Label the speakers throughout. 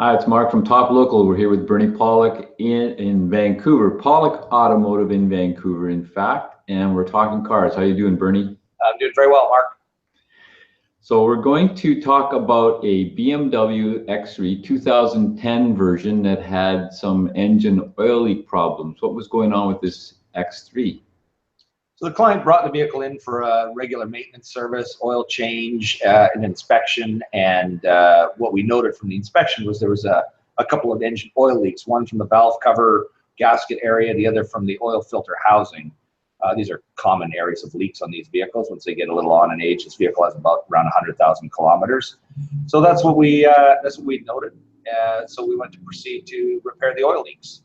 Speaker 1: Hi, it's Mark from Top Local. We're here with Bernie Pawlik in Vancouver, Pawlik Automotive in Vancouver, in fact, and we're talking cars. How you doing, Bernie?
Speaker 2: I'm doing very well, Mark.
Speaker 1: So we're going to talk about a BMW X3 2010 version that had some engine oil leak problems. What was going on with this X3?
Speaker 2: So the client brought the vehicle in for a regular maintenance service, oil change, an inspection, and what we noted from the inspection was there was a couple of engine oil leaks, one from the valve cover gasket area, the other from the oil filter housing. These are common areas of leaks on these vehicles. Once they get a little on in age, this vehicle has about around 100,000 kilometers. So that's what we noted. So we went to proceed to repair the oil leaks.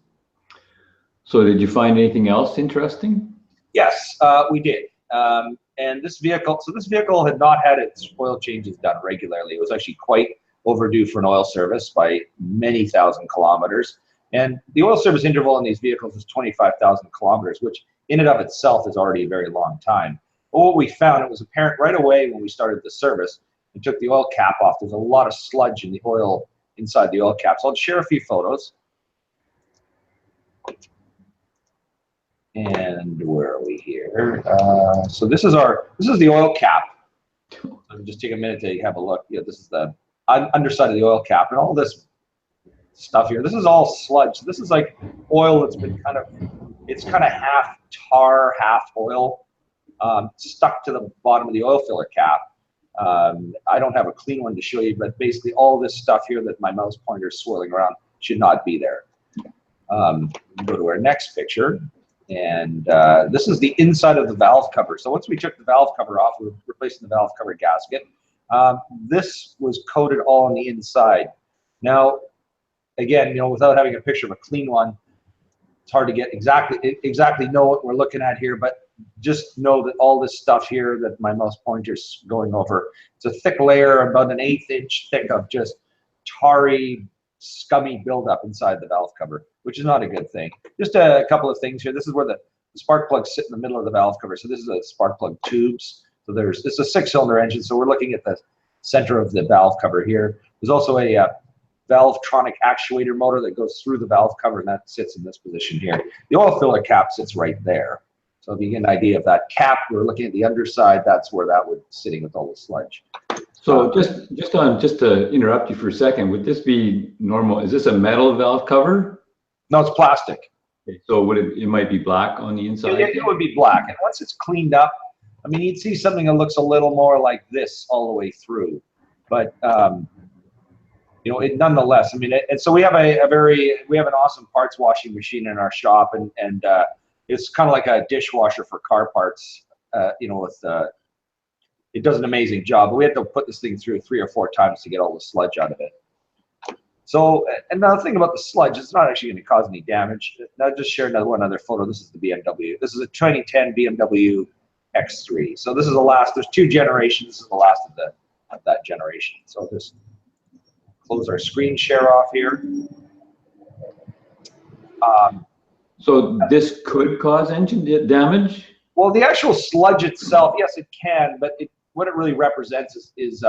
Speaker 1: So did you find anything else interesting?
Speaker 2: Yes, we did. And this vehicle had not had its oil changes done regularly. It was actually quite overdue for an oil service by many thousand kilometers. And the oil service interval in these vehicles is 25,000 kilometers, which in and of itself is already a very long time. But what we found, it was apparent right away when we started the service and took the oil cap off, there's a lot of sludge in the oil inside the oil cap. So I'll share a few photos. And where are we here? So this is the oil cap. So just take a minute to have a look. Yeah, this is the underside of the oil cap, and all this stuff here. This is all sludge. This is like oil that's been kind of half tar, half oil, stuck to the bottom of the oil filler cap. I don't have a clean one to show you, but basically all this stuff here that my mouse pointer is swirling around should not be there. Go to our next picture. And this is the inside of the valve cover. So once we took the valve cover off, we were replacing the valve cover gasket. This was coated all on the inside. Now, again, without having a picture of a clean one, it's hard to get exactly know what we're looking at here, but just know that all this stuff here that my mouse pointer's going over, it's a thick layer, about an 1/8 inch thick of just tarry, scummy buildup inside the valve cover, which is not a good thing. Just a couple of things here. This is where the spark plugs sit in the middle of the valve cover. So this is a spark plug tubes. So this is a 6-cylinder engine. So we're looking at the center of the valve cover here. There's also a Valvetronic actuator motor that goes through the valve cover, and that sits in this position here. The oil filler cap sits right there. So if you get an idea of that cap, we're looking at the underside. That's where that would sitting with all the sludge.
Speaker 1: So just to interrupt you for a second, would this be normal? Is this a metal valve cover?
Speaker 2: No, it's plastic.
Speaker 1: Okay, so it might be black on the inside?
Speaker 2: It would be black. And once it's cleaned up, I mean, you'd see something that looks a little more like this all the way through. But, nonetheless, I mean, and so we have we have an awesome parts washing machine in our shop, and it's kind of like a dishwasher for car parts, it does an amazing job, but we had to put this thing through 3 or 4 times to get all the sludge out of it. So, and now the thing about the sludge, it's not actually going to cause any damage. I'll just share one other photo. This is the BMW. This is a 2010 BMW X3. So this is the last. There's 2 generations. This is the last of that generation. So I'll just close our screen share off here.
Speaker 1: So this could cause engine damage?
Speaker 2: Well, the actual sludge itself, yes, it can, but what it really represents is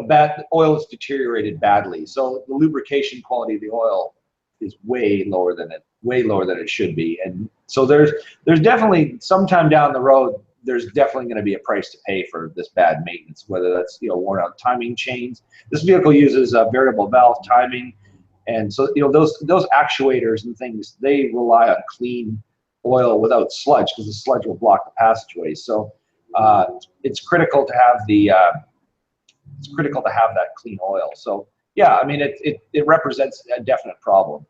Speaker 2: bad oil is deteriorated badly. So the lubrication quality of the oil is way lower than it should be. And so there's definitely sometime down the road, there's definitely going to be a price to pay for this bad maintenance, whether that's worn out timing chains. This vehicle uses variable valve timing, and so those actuators and things, they rely on clean oil without sludge, because the sludge will block the passageways. So it's critical to have that clean oil. So yeah, I mean it represents a definite problem.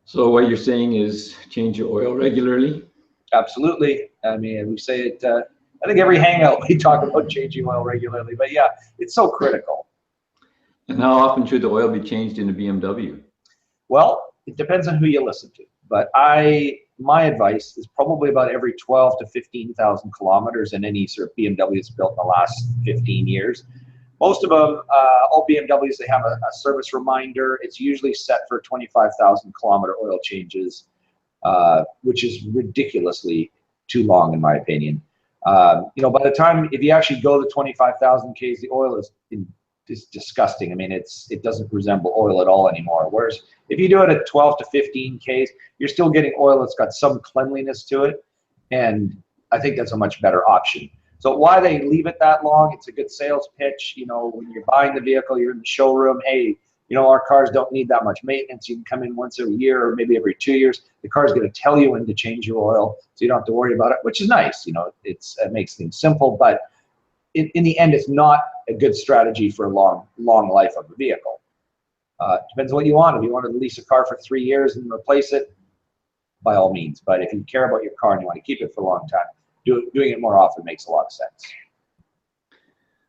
Speaker 1: So what you're saying is change your oil regularly?
Speaker 2: Absolutely. I mean, we say it. I think every hangout we talk about changing oil regularly, but yeah, it's so critical.
Speaker 1: And how often should the oil be changed in a BMW?
Speaker 2: Well, it depends on who you listen to. But my advice is probably about every 12 to 15,000 kilometers in any sort of BMW that's built in the last 15 years. Most of them, all BMWs, they have a service reminder. It's usually set for 25,000 kilometer oil changes, which is ridiculously too long in my opinion. By the time, if you actually go to 25,000 Ks, the oil is in is disgusting. I mean, it doesn't resemble oil at all anymore. Whereas if you do it at 12 to 15 Ks, you're still getting oil that's got some cleanliness to it. And I think that's a much better option. So why they leave it that long, it's a good sales pitch. You know, when you're buying the vehicle, you're in the showroom, hey, you know, our cars don't need that much maintenance. You can come in once a year or maybe every 2 years. The car's going to tell you when to change your oil, so you don't have to worry about it, which is nice. You know, it makes things simple, but in the end, it's not a good strategy for a long life of a vehicle. Depends on what you want. If you want to lease a car for 3 years and replace it, by all means. But if you care about your car and you want to keep it for a long time, doing it more often makes a lot of sense.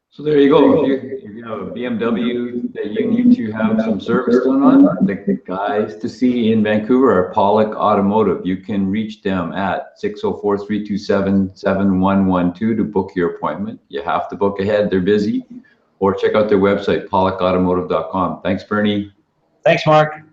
Speaker 1: So there you go. If you have a BMW that you need to have some service done on, the guys to see in Vancouver are Pawlik Automotive. You can reach them at 604-327-7112 to book your appointment. You have to book ahead. They're busy. Or check out their website, pawlikautomotive.com. Thanks, Bernie.
Speaker 2: Thanks, Mark.